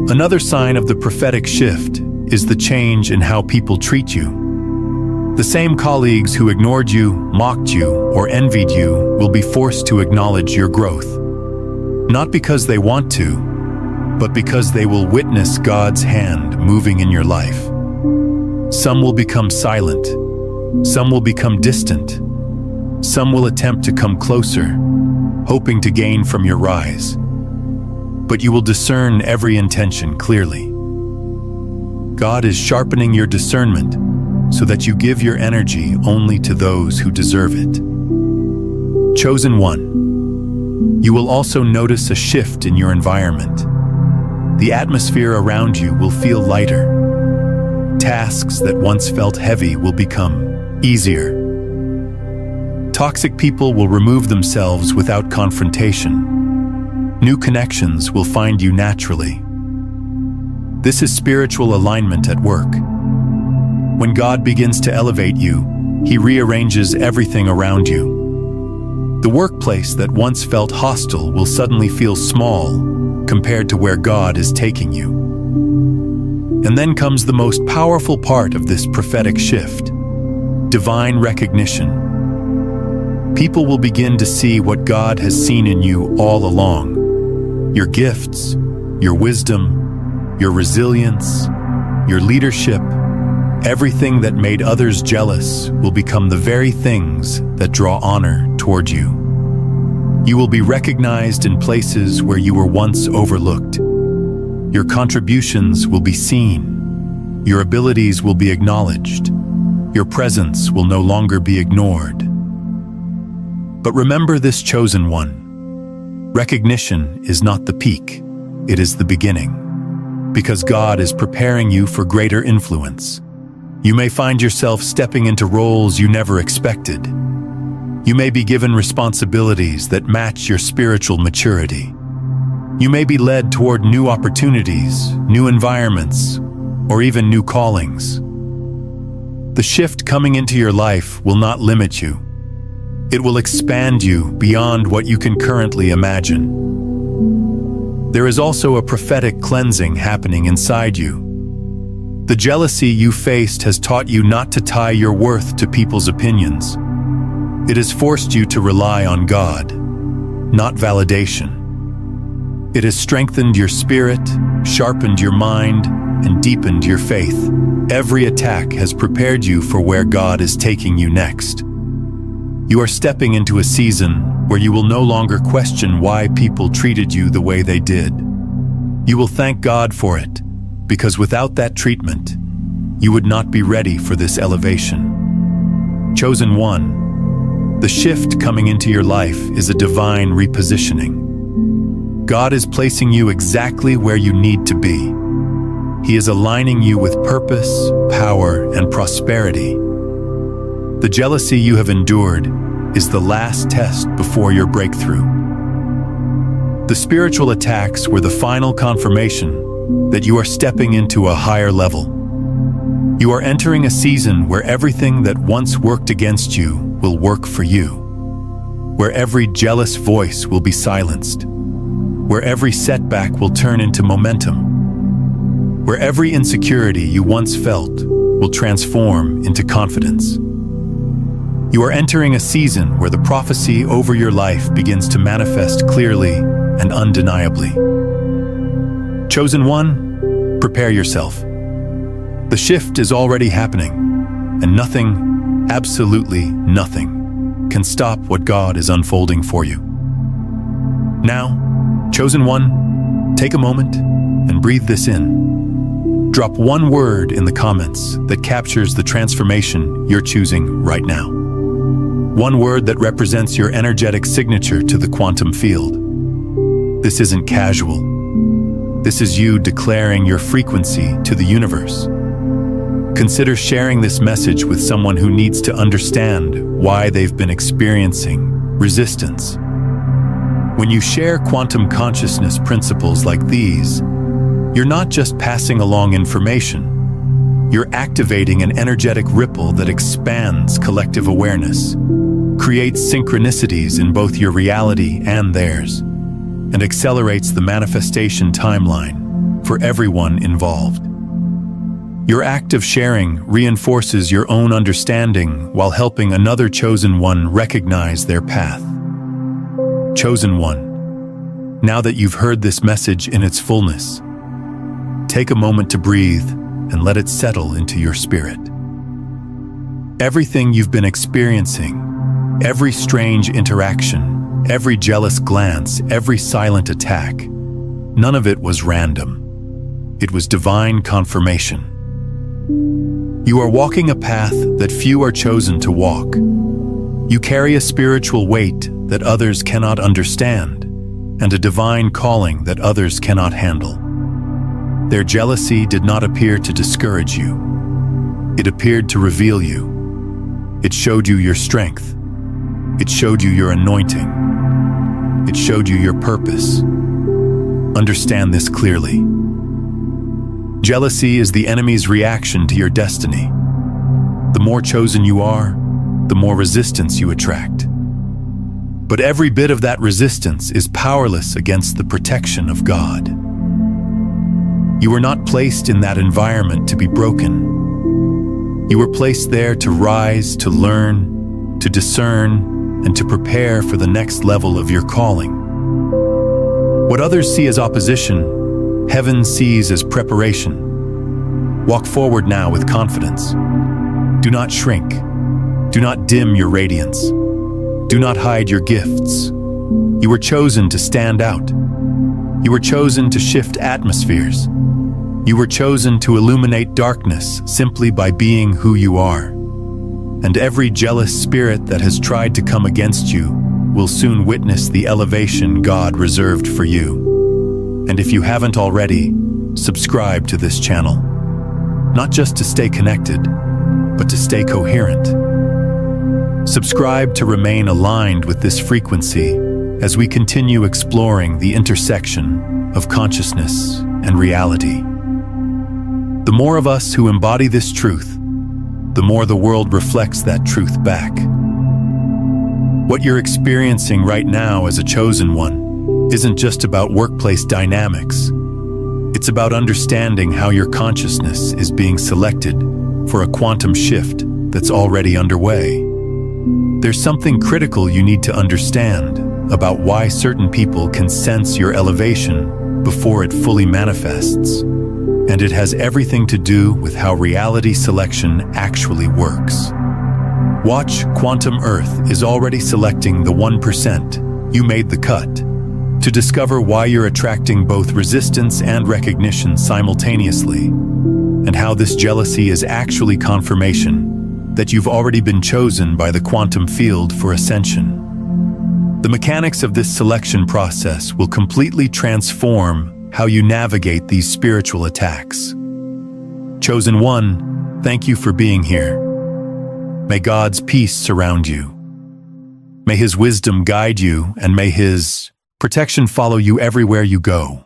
Another sign of the prophetic shift is the change in how people treat you. The same colleagues who ignored you, mocked you, or envied you will be forced to acknowledge your growth. Not because they want to, but because they will witness God's hand moving in your life. Some will become silent. Some will become distant. Some will attempt to come closer, hoping to gain from your rise. But you will discern every intention clearly. God is sharpening your discernment so that you give your energy only to those who deserve it. Chosen one, you will also notice a shift in your environment. The atmosphere around you will feel lighter. Tasks that once felt heavy will become easier. Toxic people will remove themselves without confrontation. New connections will find you naturally. This is spiritual alignment at work. When God begins to elevate you, He rearranges everything around you. The workplace that once felt hostile will suddenly feel small compared to where God is taking you. And then comes the most powerful part of this prophetic shift: divine recognition. People will begin to see what God has seen in you all along. Your gifts, your wisdom, your resilience, your leadership, everything that made others jealous will become the very things that draw honor toward you. You will be recognized in places where you were once overlooked. Your contributions will be seen. Your abilities will be acknowledged. Your presence will no longer be ignored. But remember this, chosen one. Recognition is not the peak, it is the beginning. Because God is preparing you for greater influence. You may find yourself stepping into roles you never expected. You may be given responsibilities that match your spiritual maturity. You may be led toward new opportunities, new environments, or even new callings. The shift coming into your life will not limit you. It will expand you beyond what you can currently imagine. There is also a prophetic cleansing happening inside you. The jealousy you faced has taught you not to tie your worth to people's opinions. It has forced you to rely on God, not validation. It has strengthened your spirit, sharpened your mind, and deepened your faith. Every attack has prepared you for where God is taking you next. You are stepping into a season where you will no longer question why people treated you the way they did. You will thank God for it, because without that treatment, you would not be ready for this elevation. Chosen one, the shift coming into your life is a divine repositioning. God is placing you exactly where you need to be. He is aligning you with purpose, power, and prosperity. The jealousy you have endured is the last test before your breakthrough. The spiritual attacks were the final confirmation that you are stepping into a higher level. You are entering a season where everything that once worked against you will work for you, where every jealous voice will be silenced, where every setback will turn into momentum, where every insecurity you once felt will transform into confidence. You are entering a season where the prophecy over your life begins to manifest clearly and undeniably. Chosen one, prepare yourself. The shift is already happening, and nothing, absolutely nothing, can stop what God is unfolding for you. Now, chosen one, take a moment and breathe this in. Drop one word in the comments that captures the transformation you're choosing right now. One word that represents your energetic signature to the quantum field. This isn't casual. This is you declaring your frequency to the universe. Consider sharing this message with someone who needs to understand why they've been experiencing resistance. When you share quantum consciousness principles like these, you're not just passing along information. You're activating an energetic ripple that expands collective awareness, creates synchronicities in both your reality and theirs, and accelerates the manifestation timeline for everyone involved. Your act of sharing reinforces your own understanding while helping another chosen one recognize their path. Chosen one, now that you've heard this message in its fullness, take a moment to breathe and let it settle into your spirit. Everything you've been experiencing, every strange interaction, every jealous glance, every silent attack, none of it was random. It was divine confirmation. You are walking a path that few are chosen to walk. You carry a spiritual weight that others cannot understand, and a divine calling that others cannot handle. Their jealousy did not appear to discourage you. It appeared to reveal you. It showed you your strength. It showed you your anointing. It showed you your purpose. Understand this clearly. Jealousy is the enemy's reaction to your destiny. The more chosen you are, the more resistance you attract. But every bit of that resistance is powerless against the protection of God. You were not placed in that environment to be broken. You were placed there to rise, to learn, to discern, and to prepare for the next level of your calling. What others see as opposition, heaven sees as preparation. Walk forward now with confidence. Do not shrink. Do not dim your radiance. Do not hide your gifts. You were chosen to stand out. You were chosen to shift atmospheres. You were chosen to illuminate darkness simply by being who you are. And every jealous spirit that has tried to come against you will soon witness the elevation God reserved for you. And if you haven't already, subscribe to this channel. Not just to stay connected, but to stay coherent. Subscribe to remain aligned with this frequency as we continue exploring the intersection of consciousness and reality. The more of us who embody this truth, the more the world reflects that truth back. What you're experiencing right now as a chosen one isn't just about workplace dynamics. It's about understanding how your consciousness is being selected for a quantum shift that's already underway. There's something critical you need to understand about why certain people can sense your elevation before it fully manifests. And it has everything to do with how reality selection actually works. Watch Quantum Earth is already selecting the 1%. You made the cut. To discover why you're attracting both resistance and recognition simultaneously, and how this jealousy is actually confirmation that you've already been chosen by the quantum field for ascension. The mechanics of this selection process will completely transform how you navigate these spiritual attacks. Chosen one, thank you for being here. May God's peace surround you. May His wisdom guide you, and may His protection follow you everywhere you go.